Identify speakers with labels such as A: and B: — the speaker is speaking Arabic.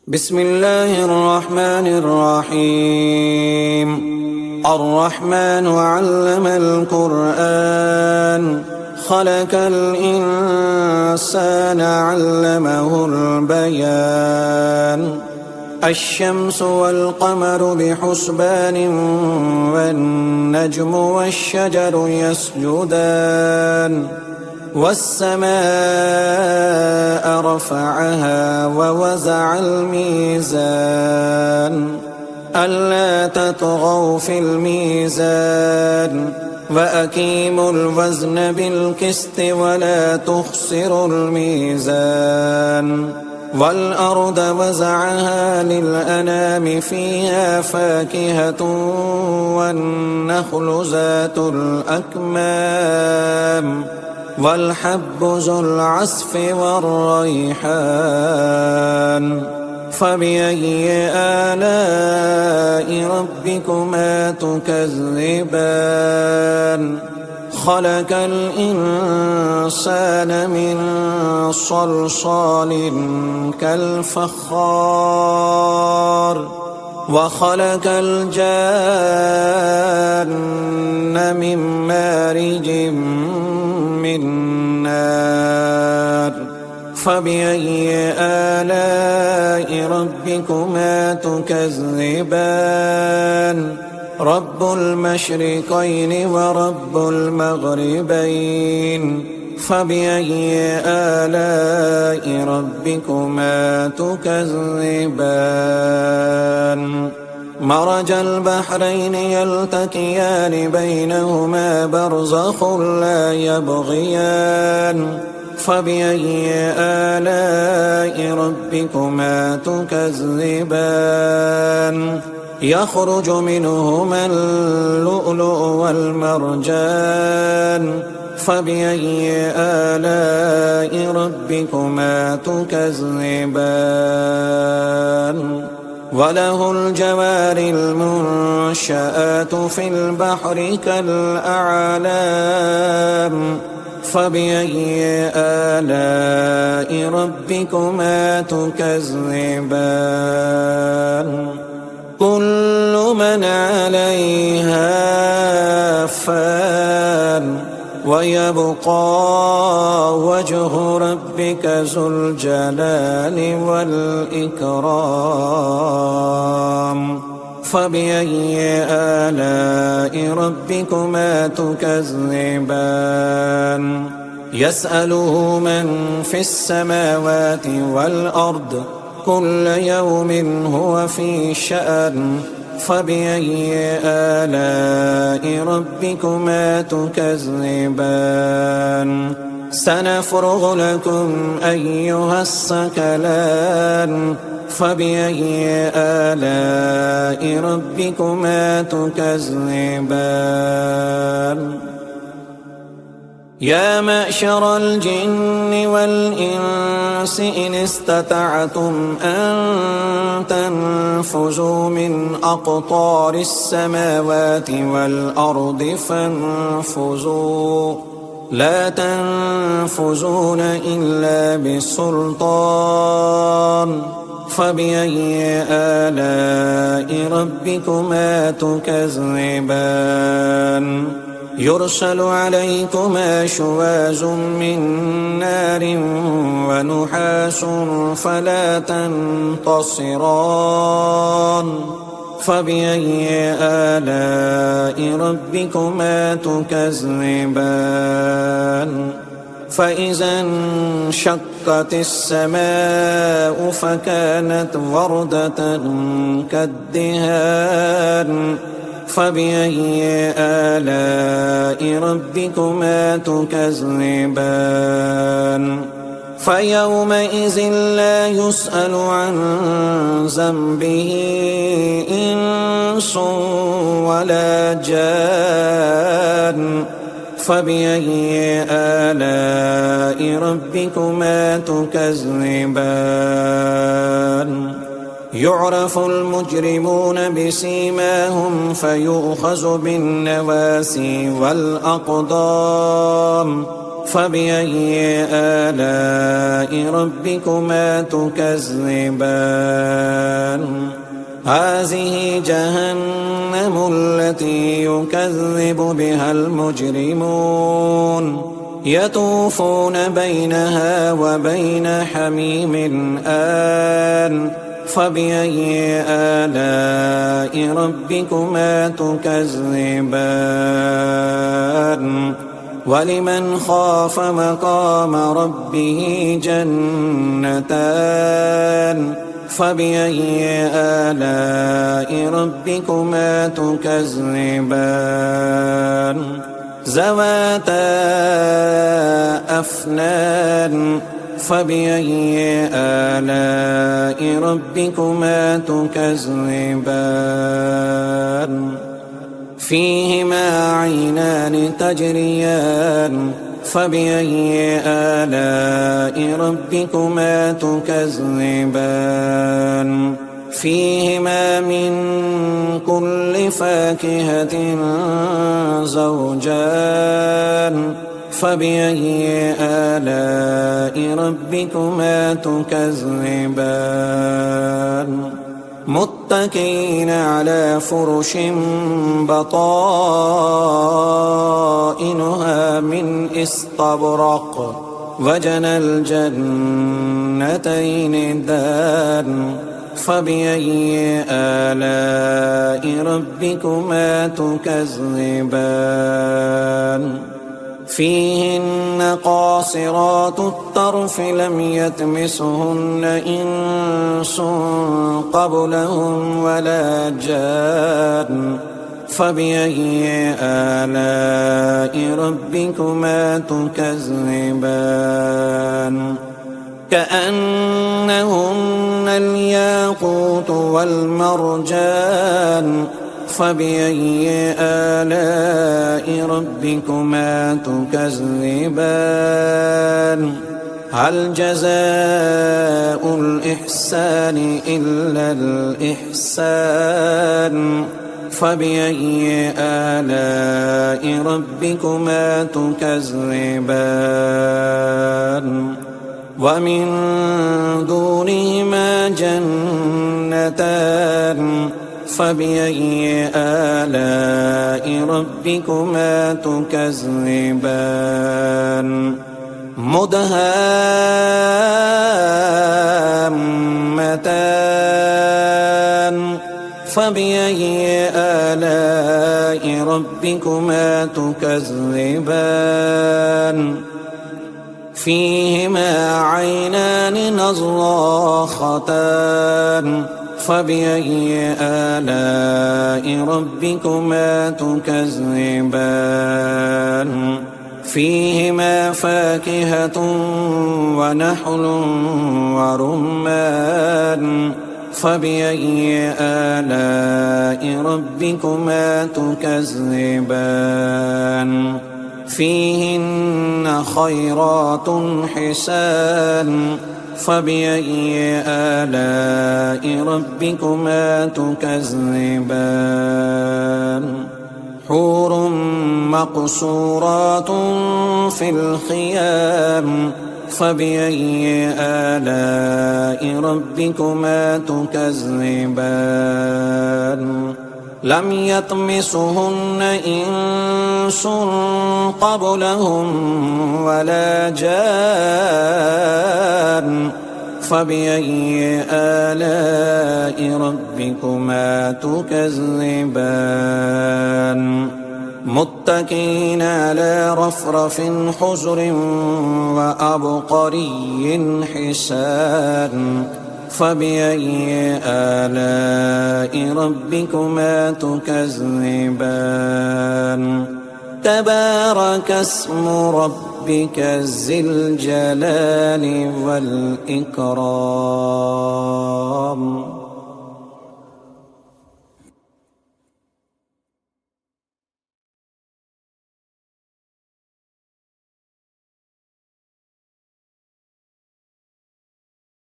A: بسم الله الرحمن الرحيم. الرحمن علم القرآن خلق الإنسان علمه البيان. الشمس والقمر بحسبان والنجم والشجر يسجدان. والسماء رفعها ووزع الميزان ألا تطغوا في الميزان وأقيموا الوزن بالقسط ولا تخسروا الميزان. والأرض وزعها للأنام فيها فاكهة والنخل ذات الأكمام والحب ذو العصف والريحان. فبأي آلاء ربكما تكذبان؟ خلق الإنسان من صلصال كالفخار وخلق الجان من مارج من نار. فبأي آلاء ربكما تكذبان؟ رب المشرقين ورب المغربين. فبأي آلاء ربكما تكذبان؟ مرج البحرين يلتقيان بينهما برزخ لا يبغيان. فبأي آلاء ربكما تكذبان؟ يخرج منهما اللؤلؤ والمرجان. فبأي آلاء ربكما تكذبان؟ وله الجوار المنشآت في البحر كالأعلام. فبأي آلاء ربكما تكذبان؟ كل من عليها فان ويبقى وجه ربك ذو الجلال والإكرام. فبأي آلاء ربكما تكذبان؟ يسأله من في السماوات والأرض كل يوم هو في شأن. فبأي آلاء ربكما تكذبان؟ سنفرغ لكم أيها الثقلان. فبأي آلاء ربكما تكذبان؟ يا معشر الجن والإنس إن استطعتم أن تنفذوا من أقطار السماوات والأرض فانفذوا لا تنفذون إلا بسلطان. فبأي آلاء ربكما تكذبان؟ يرسل عليكما شواظ من نار ونحاس فلا تنتصران. فبأي آلاء ربكما تكذبان؟ فإذا انشقت السماء فكانت وردة كالدهان. فبأي آلاء ربكما تكذبان؟ فيومئذ لا يسأل عن ذنبه إنس ولا جان. فبأي آلاء ربكما تكذبان؟ يعرف المجرمون بسيماهم فيؤخذ بالنواسي والأقدام. فبأي آلاء ربكما تكذبان هذه جهنم التي يكذب بها المجرمون يطوفون بينها وبين حميم آن فبأي آلاء ربكما تكذبان ولمن خاف مقام ربه جنتان فبأي آلاء ربكما تكذبان ذواتا أفنان فبأي آلاء ربكما تكذبان فيهما عينان تجريان فبأي آلاء ربكما تكذبان فيهما من كل فاكهة زوجان فبأي آلاء ربكما تكذبان متكئين على فرش بطائنها من استبرق وجنى الجنتين دان فبأي آلاء ربكما تكذبان فيهن قاصرات الطرف لم يطمثهن إنس قبلهم ولا جان فبأي آلاء ربكما تكذبان كأنهن الياقوت والمرجان فبأي آلاء ربكما تكذبان هل جزاء الإحسان إلا الإحسان فبأي آلاء ربكما تكذبان ومن دونهما جنتان فبأي آلاء ربكما تكذبان مدهامتان فبأي آلاء ربكما تكذبان فيهما عينان نضاختان فبأي آلاء ربكما تكذبان فيهما فاكهة ونحل ورمان فبأي آلاء ربكما تكذبان فيهن خيرات حسان فبأي آلاء ربكما تكذبان حور مقصورات في الخيام فبأي آلاء ربكما تكذبان لم يطمثهن إنس قبلهم ولا جان فبأي آلاء ربكما تكذبان متكئين على رفرف حجر وأبقري حسان فبأي آلاء ربكما تكذبان تبارك اسم ربك ذي الجلال والإكرام.